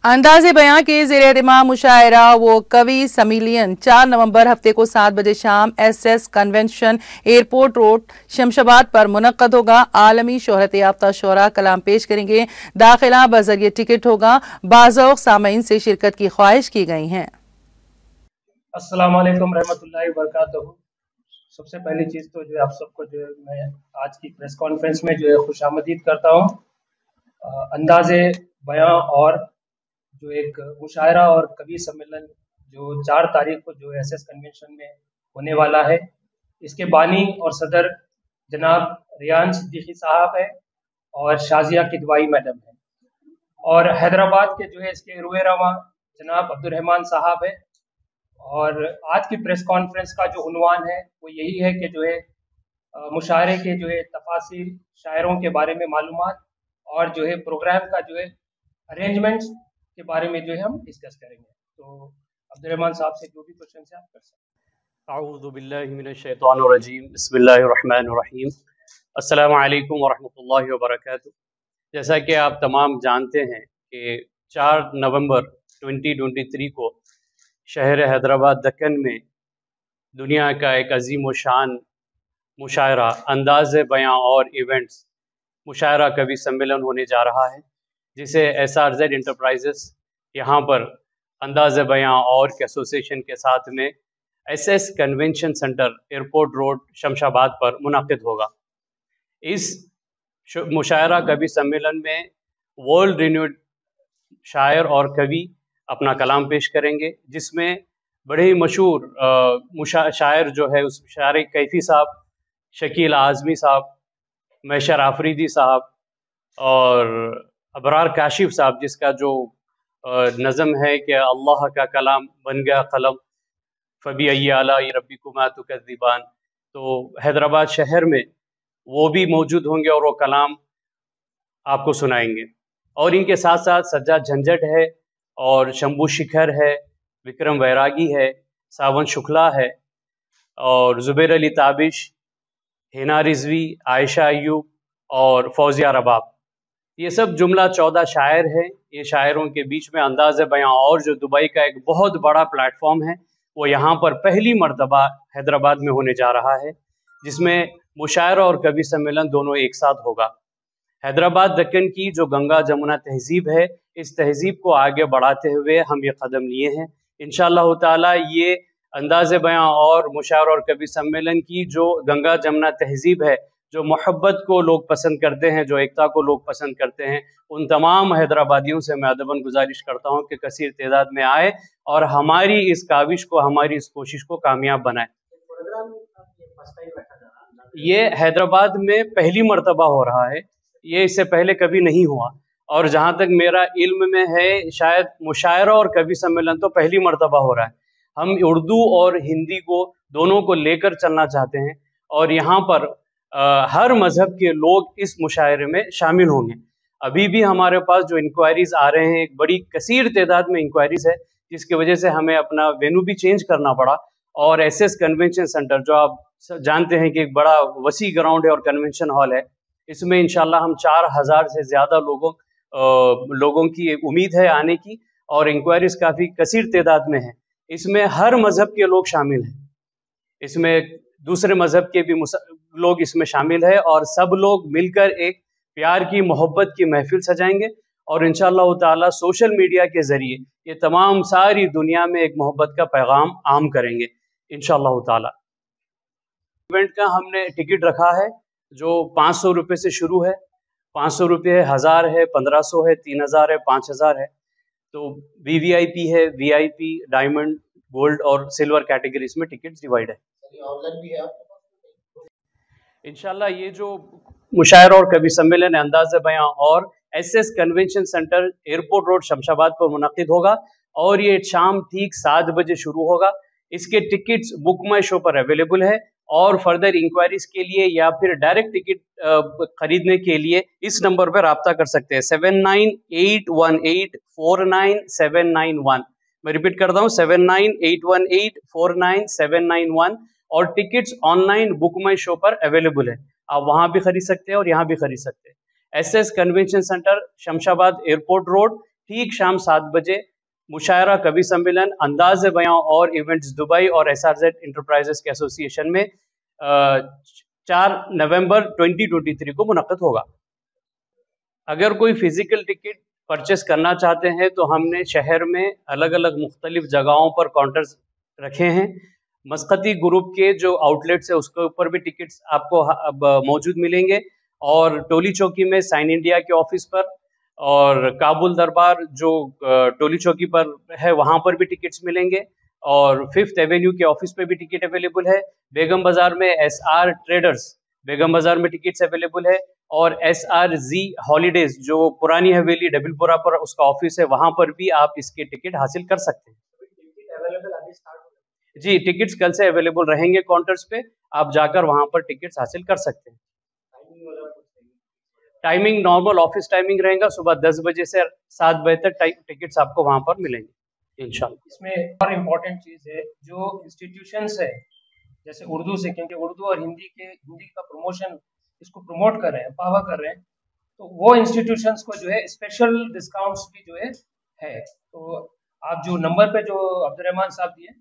अंदाज़े बयां के ज़ेरे एहतमाम मुशायरा व कवि सम्मेलन 4 नवंबर हफ्ते को 7 बजे शाम SS convention airport road Shamshabad पर मुनक्कद होगा। आलमी शोहरत याफ्ता शोरा कलाम पेश करेंगे। दाखिला बजरिए टिकट होगा। बाज़ौक़ सामीन से शिरकत की ख्वाहिश की गई हैं। अस्सलाम वालेकुम रहमतुल्लाहि व बरकातहू। सबसे पहली चीज़ तो जो आप सबको जो मैं आज की प्रेस कॉन्फ्रेंस में जो है खुशामदीद करता हूँ। अंदाज़े बयां और जो एक मुशायरा और कवि सम्मेलन जो 4 तारीख को जो SS कन्वेंशन में होने वाला है, इसके बानी और सदर जनाब रियान सिद्दीकी साहब है और शाजिया किदवाई मैडम है, और हैदराबाद के जो है इसके रुए रवा जनाब अब्दुर्रहमान साहब है। और आज की प्रेस कॉन्फ्रेंस का जो उन्वान है वो यही है कि जो है मुशायरे के जो है तफासिल, शायरों के बारे में मालूमात और जो है प्रोग्राम का जो है अरेंजमेंट्स के बारे में जो है हम डिस्कस करेंगे। तो अब्दुर्रहमान साहब से जो भी क्वेश्चन है आप कर सकते हैं। अऊज़ु बिल्लाहि मिनश शैतानिर रजीम, बिस्मिल्लाहिर रहमानिर रहीम, अस्सलामु अलैकुम व रहमतुल्लाहि व बरकातुहू। जैसा कि आप तमाम जानते हैं कि 4 नवंबर 2023 को शहर हैदराबाद दक्कन में दुनिया का एक अजीम व शान मुशायरा अंदाज़े बयां और इवेंट्स मुशायरा कवि सम्मेलन होने जा रहा है, जिसे SRZ इंटरप्राइजेस यहाँ पर अंदाज़े बयां और के एसोसिएशन के साथ में SS convention centre airport road Shamshabad पर मुनाकिद होगा। इस मुशायरा कवि सम्मेलन में वर्ल्ड रिन्यूड शायर और कवि अपना कलाम पेश करेंगे, जिसमें बड़े ही मशहूर शायर जो है उस शायर कैफी साहब, शकील आज़मी साहब, मैशर आफरीदी साहब और अबरार काशिफ साहब, जिसका जो नज़म है कि अल्लाह का कलाम बन गया कलम फ़बी अय्यि आलाइ रब्बिकुमा तुकज़्ज़िबान, तो हैदराबाद शहर में वो भी मौजूद होंगे और वो कलाम आपको सुनाएंगे। और इनके साथ साथ सज्जाद झंझट है और शंभू शिखर है, विक्रम वैरागी है, सावन शुक्ला है और ज़ुबैर अली ताबिश, हिना रिजवी, आयशा अय्यूब और फौजिया रबाब, ये सब जुमला 14 शायर हैं। ये शायरों के बीच में अंदाज़े बयां और जो दुबई का एक बहुत बड़ा प्लेटफॉर्म है, वो यहाँ पर पहली मर्तबा हैदराबाद में होने जा रहा है, जिसमें मुशायरा और कवि सम्मेलन दोनों एक साथ होगा। हैदराबाद दक्कन की जो गंगा जमुना तहजीब है, इस तहजीब को आगे बढ़ाते हुए हम ये कदम लिए हैं। इंशाअल्लाह ताला ये अंदाज़े बयां और मुशायरा और कवि सम्मेलन की जो गंगा जमुना तहजीब है, जो मोहब्बत को लोग पसंद करते हैं, जो एकता को लोग पसंद करते हैं, उन तमाम हैदराबादियों से मैं अदबन गुजारिश करता हूं कि कसीर तादाद में आए और हमारी इस काविश को, हमारी इस कोशिश को कामयाब बनाए। ये हैदराबाद में पहली मर्तबा हो रहा है, ये इससे पहले कभी नहीं हुआ, और जहाँ तक मेरा इल्म में है शायद मुशायरा और कवि सम्मेलन तो पहली मर्तबा हो रहा है। हम उर्दू और हिंदी को दोनों को लेकर चलना चाहते हैं और यहाँ पर हर मज़हब के लोग इस मुशायरे में शामिल होंगे। अभी भी हमारे पास जो इंक्वायरीज़ आ रहे हैं, एक बड़ी कसीर तादाद में इंक्वायरीज़ है, जिसकी वजह से हमें अपना वेन्यू भी चेंज करना पड़ा। और SS कन्वेंशन सेंटर, जो आप जानते हैं कि एक बड़ा वसी ग्राउंड है और कन्वेंशन हॉल है, इसमें इंशाल्लाह हम 4000 से ज़्यादा लोगों की एक उम्मीद है आने की, और इंक्वायरीज़ काफ़ी कसीर तादाद में है। इसमें हर मज़हब के लोग शामिल हैं, इसमें दूसरे मज़हब के भी लोग इसमें शामिल है, और सब लोग मिलकर एक प्यार की, मोहब्बत की महफिल सजाएंगे और इंशाअल्लाह ताला सोशल मीडिया के ज़रिए ये तमाम सारी दुनिया में एक मोहब्बत का पैगाम आम करेंगे इंशाअल्लाह ताला। इवेंट का हमने टिकट रखा है जो 500 रुपये से शुरू है, 500 रुपये है, 1000 है, 1500 है, 3000 है, 5000 है। तो VVIP है, VIP, डायमंड, गोल्ड और सिल्वर कैटेगरीज में टिकट्स डिवाइड है। ऑनलाइन भी है इंशाल्लाह। ये जो मुशायरा और कवि सम्मेलन अंदाज़े बयां और SS convention centre airport road Shamshabad पर मुनक़िद होगा और ये शाम ठीक 7 बजे शुरू होगा। इसके टिकट्स बुक माई शो पर अवेलेबल है, और फर्दर इंक्वायरीज के लिए या फिर डायरेक्ट टिकट खरीदने के लिए इस नंबर पर रब्ता कर सकते हैं, 7981849791। मैं रिपीट करता हूँ, 7981849791। और टिकट्स ऑनलाइन बुक माई शो पर अवेलेबल है, आप वहाँ भी खरीद सकते हैं और यहाँ भी खरीद सकते हैं। SS convention centre Shamshabad airport road, ٹھیک شام 7 بجے مشاعرہ کبھی سمیلن انداز بیاں اور ایونٹس دبئی اور SRZ انٹرپرائزز کے ایسوسی ایشن میں 4 نومبر 2023 کو منعقد ہوگا۔ اگر کوئی فزیکل ٹکٹ پرچیز کرنا چاہتے ہیں تو ہم نے شہر میں الگ الگ مختلف جگہوں پر کاؤنٹرز رکھے ہیں۔ مسقطی گروپ کے جو آؤٹ لیٹس ہے اس کے اوپر بھی ٹکٹس آپ کو اب موجود ملیں گے، اور ٹولی چوکی میں سائن انڈیا کے آفس پر، اور کابل دربار جو ٹولی چوکی پر ہے وہاں پر بھی ٹکٹس ملیں گے، اور 5th ایونیو کے آفس پہ بھی ٹکٹ اویلیبل ہے۔ بیگم بازار میں SR ٹریڈرز بیگم بازار میں ٹکٹس اویلیبل ہے، اور SRZ ہالیڈیز جو پرانی حویلی ڈبل پورہ پر اس کا آفس ہے وہاں پر بھی آپ اس کے ٹکٹ حاصل کر سکتے ہیں۔ جی ٹکٹس کل سے اویلیبل رہیں گے کاؤنٹرز پہ، آپ جا کر وہاں پر ٹکٹس حاصل کر سکتے ہیں۔ ٹائمنگ نارمل آفس ٹائمنگ رہے گا، صبح 10 بجے سے 7 بجے تک ٹکٹس آپ کو وہاں پر ملیں گے انشاءاللہ۔ اس میں اور امپورٹنٹ چیز ہے، جو انسٹیٹیوشنس ہے جیسے اردو سے، کیونکہ اردو اور ہندی کا پروموشن اس کو پروموٹ کر رہے ہیں، پاور کر رہے ہیں، تو وہ انسٹیٹیوشنس کو جو ہے اسپیشل ڈسکاؤنٹس بھی جو ہے تو آپ جو نمبر پہ جو عبد الرحمان صاحب دیے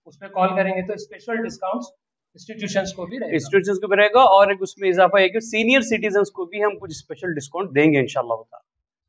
اس پہ کال کریں گے تو اسپیشل ڈسکاؤنٹس انسٹیٹیوشنس کو بھی رہے گا، اور ایک اس میں اضافہ ہے کہ سینئر سٹیزنس کو بھی ہم کچھ اسپیشل ڈسکاؤنٹ دیں گے انشاءاللہ تعالی۔